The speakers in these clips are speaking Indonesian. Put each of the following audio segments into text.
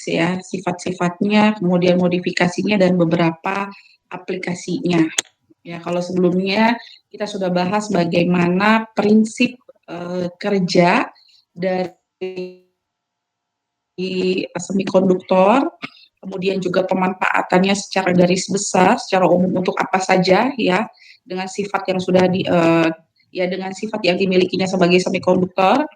ya, sifat-sifatnya, kemudian modifikasinya dan beberapa aplikasinya. Ya, kalau sebelumnya kita sudah bahas bagaimana prinsip kerja dari semikonduktor, kemudian juga pemanfaatannya secara garis besar, secara umum untuk apa saja ya, dengan sifat yang sudah ya dengan sifat yang dimilikinya sebagai semikonduktor.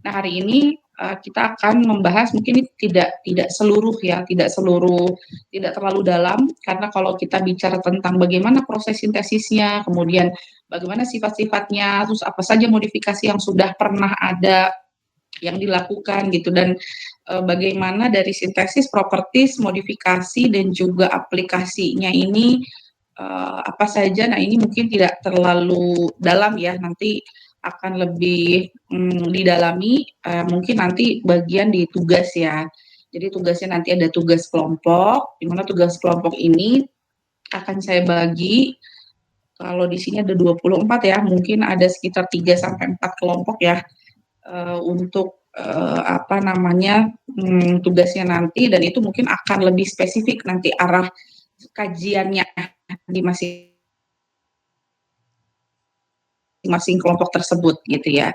Nah, hari ini kita akan membahas mungkin ini tidak seluruh ya, tidak terlalu dalam karena kalau kita bicara tentang bagaimana proses sintesisnya, kemudian bagaimana sifat-sifatnya, terus apa saja modifikasi yang sudah pernah ada yang dilakukan gitu dan bagaimana dari sintesis, properties, modifikasi dan juga aplikasinya ini apa saja. Nah, ini mungkin tidak terlalu dalam ya, nanti akan lebih didalami mungkin nanti bagian di tugas ya. Jadi tugasnya nanti ada tugas kelompok, di mana tugas kelompok ini akan saya bagi kalau di sini ada 24 ya, mungkin ada sekitar 3 sampai 4 kelompok ya untuk apa namanya tugasnya nanti dan itu mungkin akan lebih spesifik nanti arah kajiannya di masing-masing kelompok tersebut gitu ya.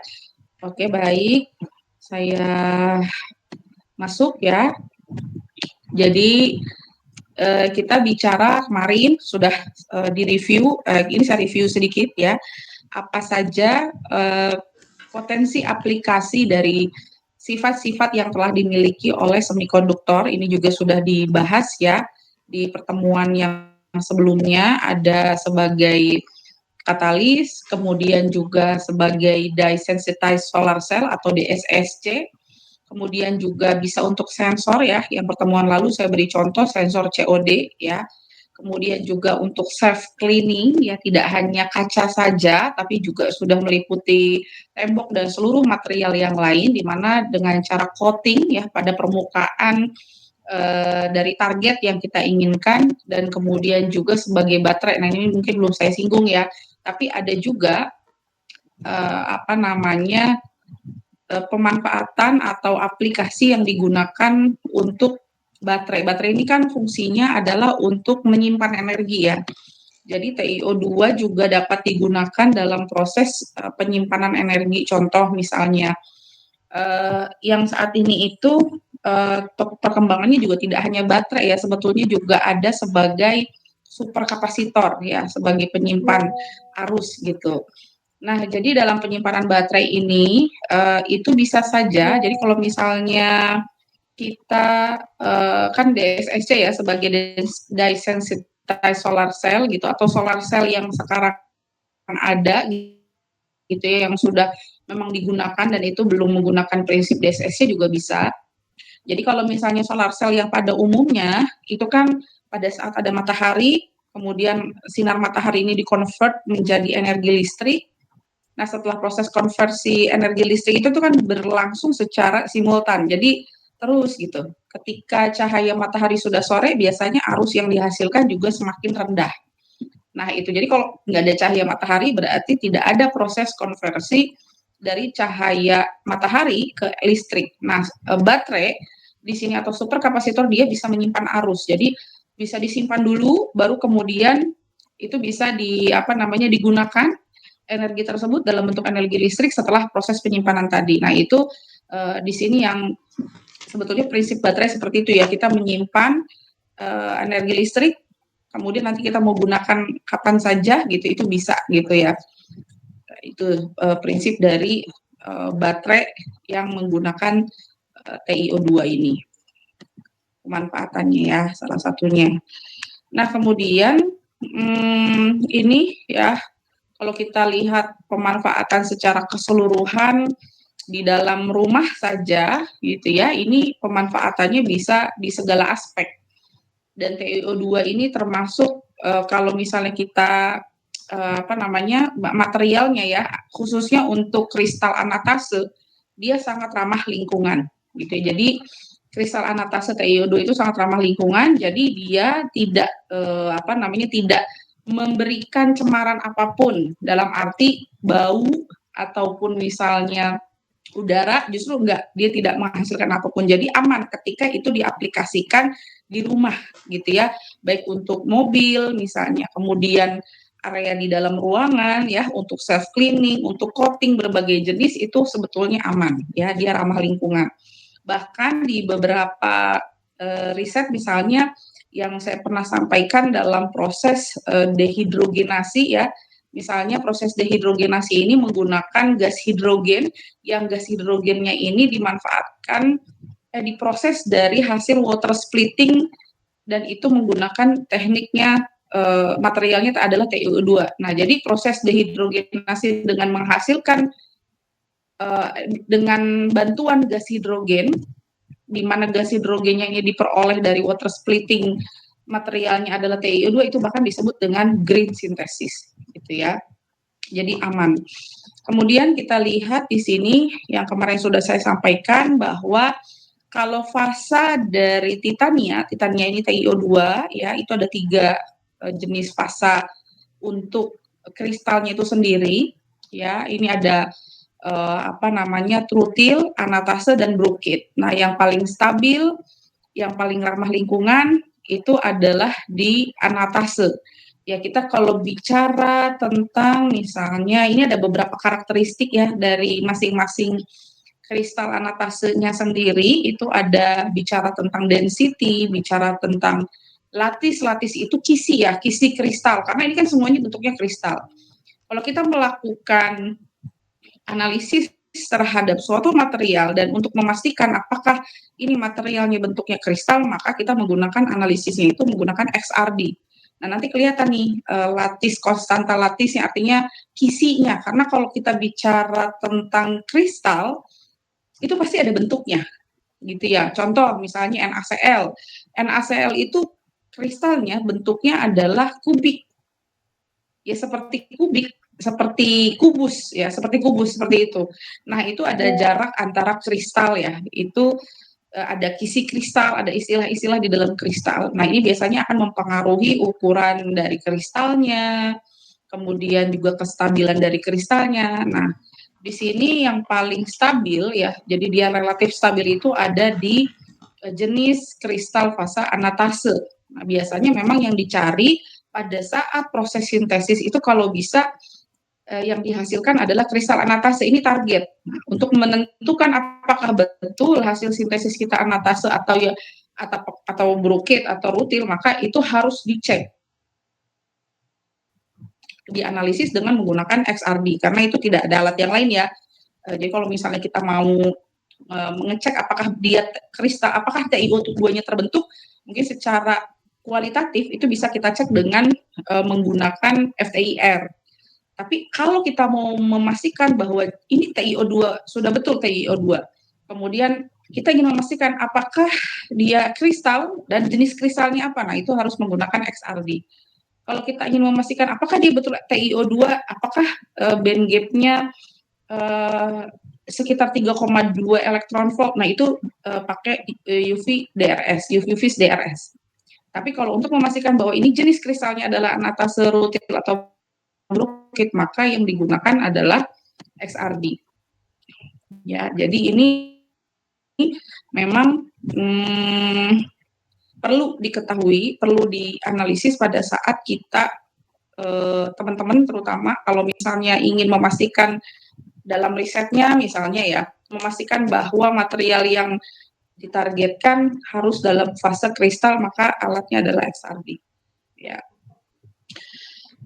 Oke, baik. Saya masuk ya. Jadi kita bicara kemarin sudah direview, ini saya review sedikit ya, apa saja potensi aplikasi dari sifat-sifat yang telah dimiliki oleh semikonduktor. Ini juga sudah dibahas ya di pertemuan yang sebelumnya, ada sebagai katalis, kemudian juga sebagai dye sensitized solar cell atau DSSC, kemudian juga bisa untuk sensor ya, yang pertemuan lalu saya beri contoh sensor COD ya, kemudian juga untuk self cleaning ya, tidak hanya kaca saja tapi juga sudah meliputi tembok dan seluruh material yang lain, di mana dengan cara coating ya pada permukaan dari target yang kita inginkan, dan kemudian juga sebagai baterai. Nah, ini mungkin belum saya singgung ya, tapi ada juga apa namanya pemanfaatan atau aplikasi yang digunakan untuk baterai. Baterai ini kan fungsinya adalah untuk menyimpan energi ya. Jadi TiO2 juga dapat digunakan dalam proses penyimpanan energi. Contoh misalnya yang saat ini itu perkembangannya juga tidak hanya baterai ya, sebetulnya juga ada sebagai superkapasitor ya, sebagai penyimpan arus gitu. Nah, jadi dalam penyimpanan baterai ini itu bisa saja. Jadi kalau misalnya kita kan DSSC ya sebagai dye sensitized solar cell gitu, atau solar cell yang sekarang ada gitu ya, yang sudah memang digunakan dan itu belum menggunakan prinsip DSSC juga bisa. Jadi kalau misalnya solar cell yang pada umumnya itu kan pada saat ada matahari, kemudian sinar matahari ini dikonvert menjadi energi listrik. Nah, setelah proses konversi energi listrik itu tuh kan berlangsung secara simultan. Jadi terus gitu. Ketika cahaya matahari sudah sore, biasanya arus yang dihasilkan juga semakin rendah. Nah, itu jadi kalau nggak ada cahaya matahari berarti tidak ada proses konversi dari cahaya matahari ke listrik. Nah, baterai di sini atau superkapasitor dia bisa menyimpan arus. Jadi bisa disimpan dulu, baru kemudian itu bisa digunakan energi tersebut dalam bentuk energi listrik setelah proses penyimpanan tadi. Nah, itu di sini yang sebetulnya prinsip baterai seperti itu ya, kita menyimpan energi listrik, kemudian nanti kita mau gunakan kapan saja gitu, itu bisa gitu ya. Itu prinsip dari baterai yang menggunakan TiO2 ini. Pemanfaatannya ya, salah satunya. Nah, kemudian ini ya, kalau kita lihat pemanfaatan secara keseluruhan di dalam rumah saja gitu ya, ini pemanfaatannya bisa di segala aspek. Dan TiO2 ini termasuk kalau misalnya kita materialnya ya, khususnya untuk kristal anatase, dia sangat ramah lingkungan gitu. Jadi kristal anatase TiO2 itu sangat ramah lingkungan, jadi dia tidak tidak memberikan cemaran apapun dalam arti bau ataupun misalnya udara justru enggak, dia tidak menghasilkan apapun. Jadi aman ketika itu diaplikasikan di rumah gitu ya, baik untuk mobil misalnya, kemudian area di dalam ruangan ya, untuk self cleaning, untuk coating berbagai jenis itu sebetulnya aman ya, dia ramah lingkungan. Bahkan di beberapa riset misalnya yang saya pernah sampaikan dalam proses dehidrogenasi ya, misalnya proses dehidrogenasi ini menggunakan gas hidrogen, yang gas hidrogennya ini dimanfaatkan diproses dari hasil water splitting, dan itu menggunakan tekniknya materialnya adalah TiO2. Nah, jadi proses dehidrogenasi dengan menghasilkan dengan bantuan gas hidrogen, di mana gas hidrogennya ini diperoleh dari water splitting, materialnya adalah TiO2, itu bahkan disebut dengan green synthesis gitu ya. Jadi aman. Kemudian kita lihat di sini yang kemarin sudah saya sampaikan bahwa kalau fasa dari titania ini TiO2 ya, itu ada 3 jenis fasa untuk kristalnya itu sendiri ya. Ini ada trutil, anatase, dan brokit. Nah, yang paling stabil, yang paling ramah lingkungan itu adalah di anatase. Ya, kita kalau bicara tentang misalnya ini ada beberapa karakteristik ya dari masing-masing kristal anatasenya sendiri, itu ada bicara tentang density, bicara tentang latis itu kisi ya, kisi kristal, karena ini kan semuanya bentuknya kristal. Kalau kita melakukan analisis terhadap suatu material dan untuk memastikan apakah ini materialnya bentuknya kristal, maka kita menggunakan analisisnya itu menggunakan XRD. Nah, nanti kelihatan nih latis, konstanta latisnya, artinya kisinya. Karena kalau kita bicara tentang kristal, itu pasti ada bentuknya, gitu ya. Contoh misalnya NaCl. NaCl itu kristalnya bentuknya adalah kubik. Ya seperti kubik, seperti kubus ya, seperti kubus seperti itu. Nah, itu ada jarak antara kristal ya. Itu ada kisi kristal, ada istilah-istilah di dalam kristal. Nah, ini biasanya akan mempengaruhi ukuran dari kristalnya, kemudian juga kestabilan dari kristalnya. Nah, di sini yang paling stabil ya, jadi dia relatif stabil itu ada di jenis kristal fasa anatase. Nah, biasanya memang yang dicari pada saat proses sintesis itu kalau bisa yang dihasilkan adalah kristal anatase, ini target. Nah, untuk menentukan apakah betul hasil sintesis kita anatase atau brokit atau rutil, maka itu harus dicek, dianalisis dengan menggunakan XRD, karena itu tidak ada alat yang lain ya. Jadi kalau misalnya kita mau mengecek apakah dia kristal, apakah TiO2-nya terbentuk, mungkin secara kualitatif itu bisa kita cek dengan menggunakan FTIR. Tapi kalau kita mau memastikan bahwa ini TiO2, sudah betul TiO2, kemudian kita ingin memastikan apakah dia kristal dan jenis kristalnya apa, nah itu harus menggunakan XRD. Kalau kita ingin memastikan apakah dia betul TiO2, apakah band gap-nya sekitar 3,2 elektron volt, nah itu pakai UV vis DRS. Tapi kalau untuk memastikan bahwa ini jenis kristalnya adalah anatase, rutil, atau brokit, maka yang digunakan adalah XRD. Ya, jadi ini memang perlu diketahui, perlu dianalisis pada saat kita teman-teman terutama kalau misalnya ingin memastikan dalam risetnya misalnya ya, memastikan bahwa material yang ditargetkan harus dalam fase kristal, maka alatnya adalah XRD. Ya.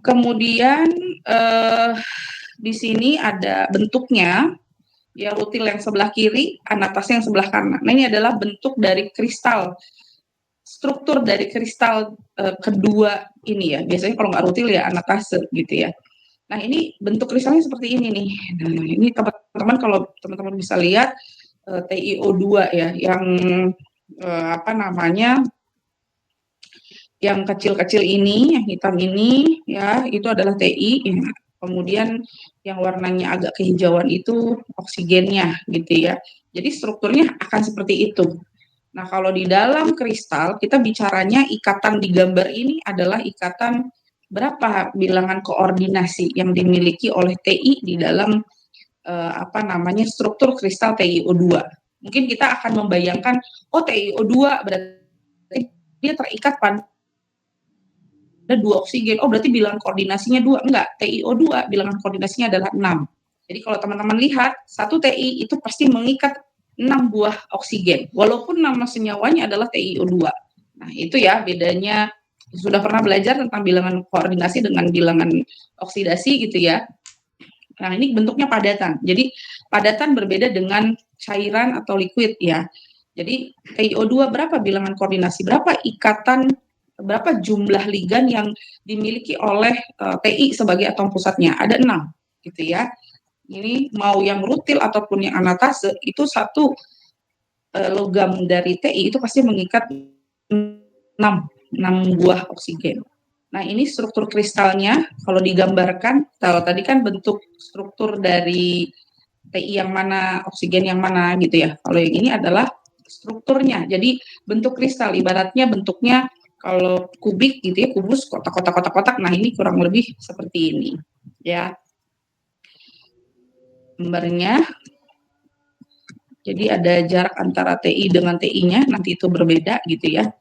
Kemudian di sini ada bentuknya, ya rutil yang sebelah kiri, anatase yang sebelah kanan. Nah, ini adalah bentuk dari kristal, struktur dari kristal kedua ini ya. Biasanya kalau nggak rutil ya anatase gitu ya. Nah, ini bentuk kristalnya seperti ini nih. Nah, ini teman-teman kalau teman-teman bisa lihat TiO2 ya, yang yang kecil-kecil ini, yang hitam ini ya, itu adalah Ti. Ya. Kemudian yang warnanya agak kehijauan itu oksigennya gitu ya. Jadi strukturnya akan seperti itu. Nah, kalau di dalam kristal kita bicaranya ikatan di gambar ini adalah ikatan berapa bilangan koordinasi yang dimiliki oleh Ti di dalam struktur kristal TiO2. Mungkin kita akan membayangkan, oh TiO2 berarti dia terikat pada dua oksigen. Oh berarti bilangan koordinasinya 2. Enggak, TiO2 bilangan koordinasinya adalah 6. Jadi kalau teman-teman lihat, satu Ti itu pasti mengikat 6 buah oksigen, walaupun nama senyawanya adalah TiO2. Nah itu ya bedanya, sudah pernah belajar tentang bilangan koordinasi dengan bilangan oksidasi gitu ya. Nah, ini bentuknya padatan. Jadi, padatan berbeda dengan cairan atau liquid ya. Jadi, TiO2 berapa bilangan koordinasi, berapa ikatan, berapa jumlah ligan yang dimiliki oleh Ti sebagai atom pusatnya? Ada 6, gitu ya. Ini mau yang rutil ataupun yang anatase, itu satu logam dari Ti itu pasti mengikat 6 buah oksigen. Nah, ini struktur kristalnya, kalau digambarkan, kalau tadi kan bentuk struktur dari Ti yang mana, oksigen yang mana gitu ya. Kalau yang ini adalah strukturnya. Jadi bentuk kristal, ibaratnya bentuknya kalau kubik gitu ya, kubus, kotak-kotak. Nah, ini kurang lebih seperti ini. Ya. Gambarnya. Jadi ada jarak antara Ti dengan Ti-nya, nanti itu berbeda gitu ya.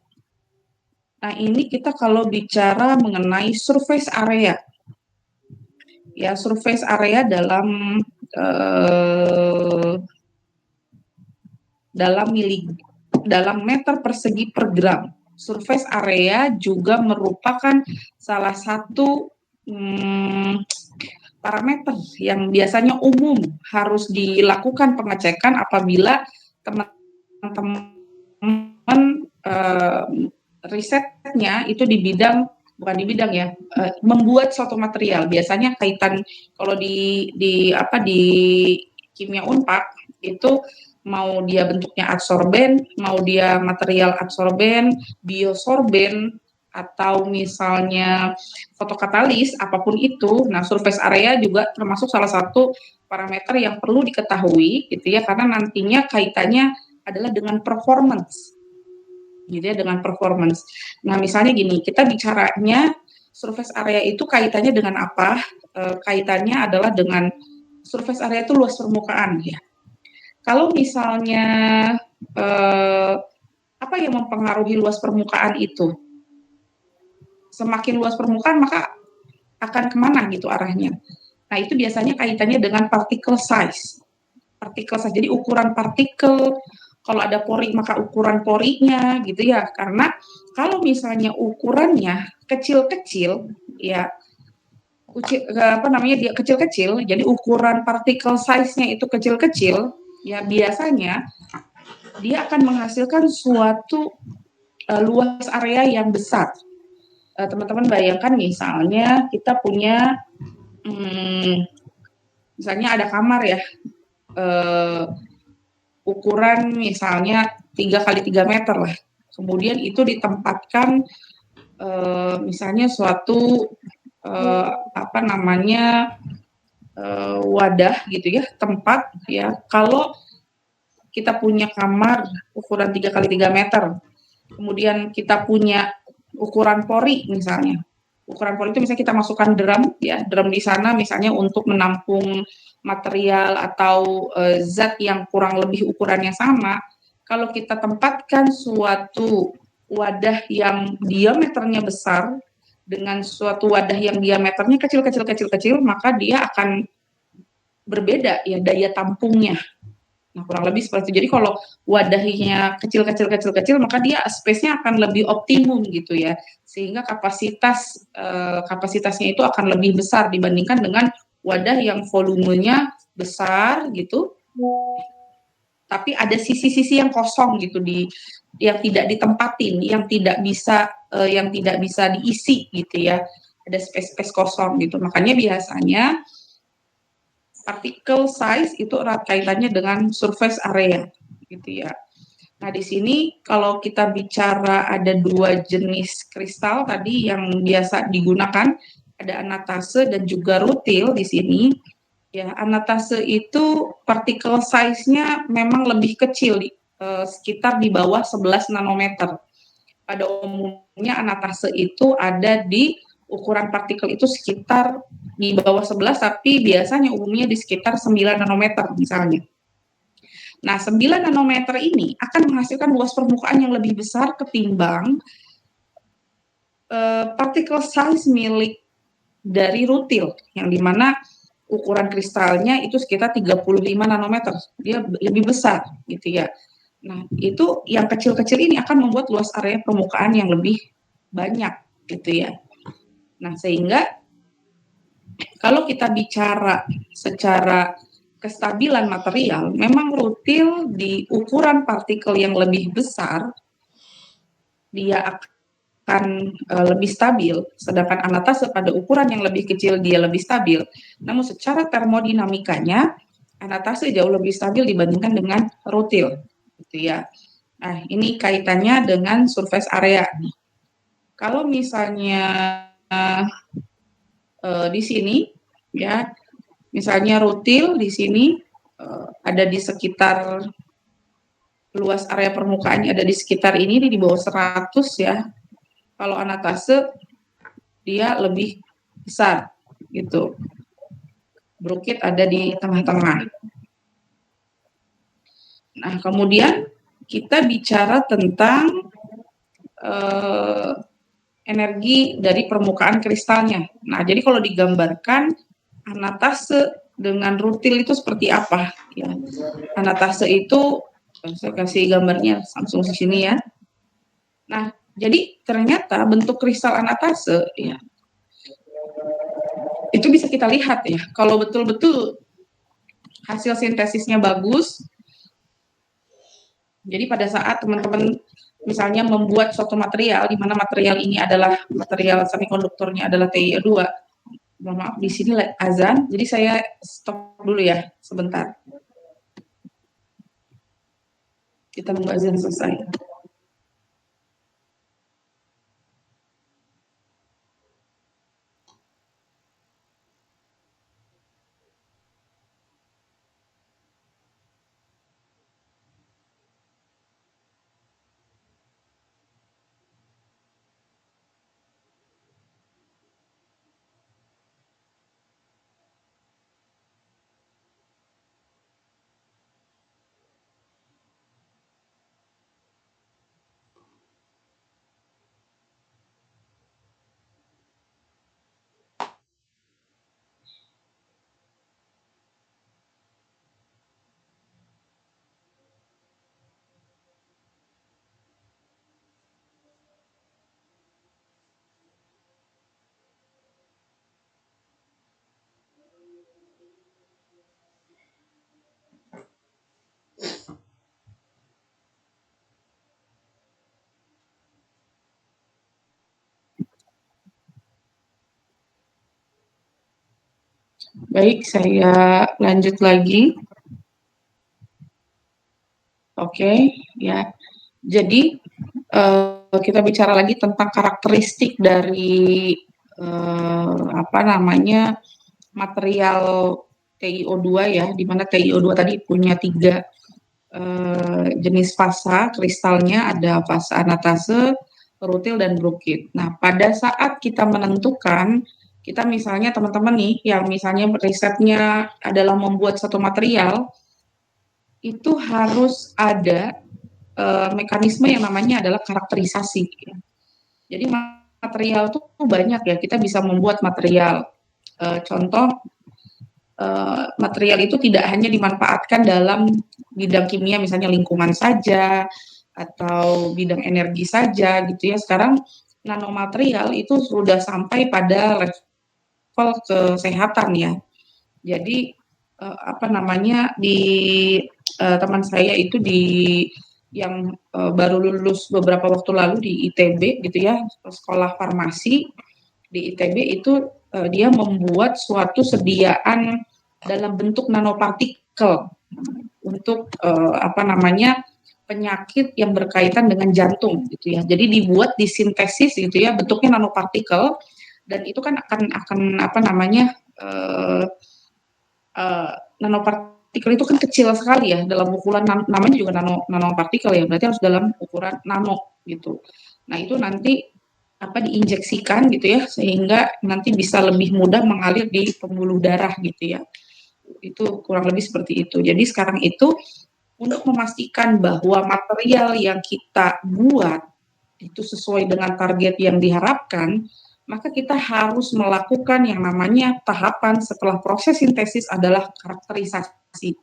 Nah, ini kita kalau bicara mengenai surface area. Ya, surface area dalam meter persegi per gram. Surface area juga merupakan salah satu parameter yang biasanya umum harus dilakukan pengecekan apabila teman-teman risetnya itu membuat suatu material. Biasanya kaitan kalau di kimia Unpad itu mau dia bentuknya adsorben, mau dia material adsorben, biosorben, atau misalnya fotokatalis, apapun itu. Nah, surface area juga termasuk salah satu parameter yang perlu diketahui gitu ya, karena nantinya kaitannya adalah dengan performance. Gitu ya, dengan performance. Nah, misalnya gini, kita bicaranya surface area itu kaitannya dengan apa? Kaitannya adalah dengan surface area itu luas permukaan ya. Kalau misalnya apa yang mempengaruhi luas permukaan itu? Semakin luas permukaan maka akan kemana gitu arahnya. Nah, itu biasanya kaitannya dengan particle size. Jadi ukuran partikel, kalau ada pori maka ukuran porinya gitu ya. Karena kalau misalnya ukurannya kecil-kecil ya, dia kecil-kecil, jadi ukuran particle size-nya itu kecil-kecil, ya biasanya dia akan menghasilkan suatu luas area yang besar. Teman-teman bayangkan misalnya kita punya misalnya ada kamar ya, ukuran misalnya 3 kali 3 meter lah. Kemudian itu ditempatkan misalnya suatu wadah gitu ya, tempat ya. Kalau kita punya kamar ukuran 3 kali 3 meter, kemudian kita punya ukuran pori misalnya. Ukuran pori itu misalnya kita masukkan drum ya, drum di sana misalnya untuk menampung material atau zat yang kurang lebih ukurannya sama. Kalau kita tempatkan suatu wadah yang diameternya besar dengan suatu wadah yang diameternya kecil, maka dia akan berbeda ya daya tampungnya. Nah, kurang lebih seperti itu. Jadi kalau wadahnya kecil, maka dia space-nya akan lebih optimum gitu ya. Sehingga kapasitasnya itu akan lebih besar dibandingkan dengan wadah yang volumenya besar gitu. Tapi ada sisi-sisi yang kosong gitu yang tidak ditempatin, yang tidak bisa diisi gitu ya. Ada space-space kosong gitu. Makanya biasanya particle size itu erat kaitannya dengan surface area gitu ya. Nah, di sini kalau kita bicara ada 2 jenis kristal tadi yang biasa digunakan, ada anatase dan juga rutil di sini. Ya, anatase itu particle size-nya memang lebih kecil sekitar di bawah 11 nanometer. Pada umumnya anatase itu ada di ukuran partikel itu sekitar di bawah 11, tapi biasanya umumnya di sekitar 9 nanometer misalnya. Nah, 9 nanometer ini akan menghasilkan luas permukaan yang lebih besar ketimbang partikel size milik dari rutil, yang dimana ukuran kristalnya itu sekitar 35 nanometer, dia lebih besar gitu ya. Nah, itu yang kecil-kecil ini akan membuat luas area permukaan yang lebih banyak gitu ya. Nah, sehingga kalau kita bicara secara kestabilan material, memang rutil di ukuran partikel yang lebih besar dia akan lebih stabil, sedangkan anatase pada ukuran yang lebih kecil dia lebih stabil. Namun secara termodinamikanya anatase jauh lebih stabil dibandingkan dengan rutil, gitu ya. Nah, ini kaitannya dengan surface area. Kalau misalnya di sini, ya, misalnya rutil di sini ada di sekitar luas area permukaannya ada di sekitar ini di bawah 100 ya. Kalau anatase dia lebih besar gitu. Brookit ada di tengah-tengah. Nah, kemudian kita bicara tentang energi dari permukaan kristalnya. Nah, jadi kalau digambarkan anatase dengan rutil itu seperti apa? Ya, anatase itu saya kasih gambarnya langsung di sini ya. Nah, jadi ternyata bentuk kristal anatase ya itu bisa kita lihat ya. Kalau betul-betul hasil sintesisnya bagus, jadi pada saat teman-teman misalnya membuat suatu material, di mana material ini adalah material semikonduktornya adalah TiO2, mohon maaf di sini azan, jadi saya stop dulu ya sebentar. Kita tunggu azan selesai. Baik, saya lanjut lagi. Oke, ya. Jadi kita bicara lagi tentang karakteristik dari apa namanya material TiO2 ya, di mana TiO2 tadi punya 3 jenis fasa kristalnya, ada fasa anatase, rutil, dan brookit. Nah, pada saat kita menentukan, kita misalnya teman-teman nih yang misalnya risetnya adalah membuat satu material, itu harus ada mekanisme yang namanya adalah karakterisasi. Jadi material itu banyak ya, kita bisa membuat material. Contoh, material itu tidak hanya dimanfaatkan dalam bidang kimia, misalnya lingkungan saja, atau bidang energi saja gitu ya. Sekarang nanomaterial itu sudah sampai pada level kesehatan ya. Jadi apa namanya di teman saya itu di yang baru lulus beberapa waktu lalu di ITB gitu ya, sekolah farmasi di ITB itu dia membuat suatu sediaan dalam bentuk nanopartikel untuk apa namanya penyakit yang berkaitan dengan jantung gitu ya. Jadi dibuat disintesis gitu ya bentuknya nanopartikel dan itu kan akan apa namanya nanopartikel itu kan kecil sekali ya dalam ukuran namanya juga nanopartikel ya berarti harus dalam ukuran nano gitu. Nah itu nanti diinjeksikan gitu ya, sehingga nanti bisa lebih mudah mengalir di pembuluh darah gitu ya. Itu kurang lebih seperti itu. Jadi sekarang itu untuk memastikan bahwa material yang kita buat itu sesuai dengan target yang diharapkan, maka kita harus melakukan yang namanya tahapan setelah proses sintesis adalah karakterisasi.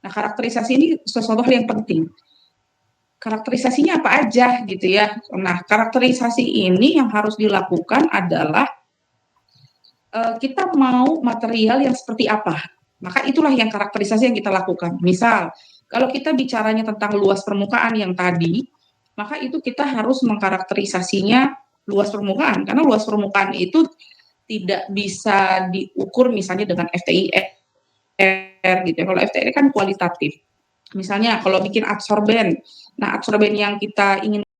Nah, karakterisasi ini sesuatu hal yang penting. Karakterisasinya apa aja gitu ya. Nah, karakterisasi ini yang harus dilakukan adalah kita mau material yang seperti apa. Maka itulah yang karakterisasi yang kita lakukan. Misal, kalau kita bicaranya tentang luas permukaan yang tadi, maka itu kita harus mengkarakterisasinya luas permukaan. Karena luas permukaan itu tidak bisa diukur misalnya dengan FTIR gitu ya. Kalau FTIR kan kualitatif. Misalnya kalau bikin absorben, nah absorben yang kita ingin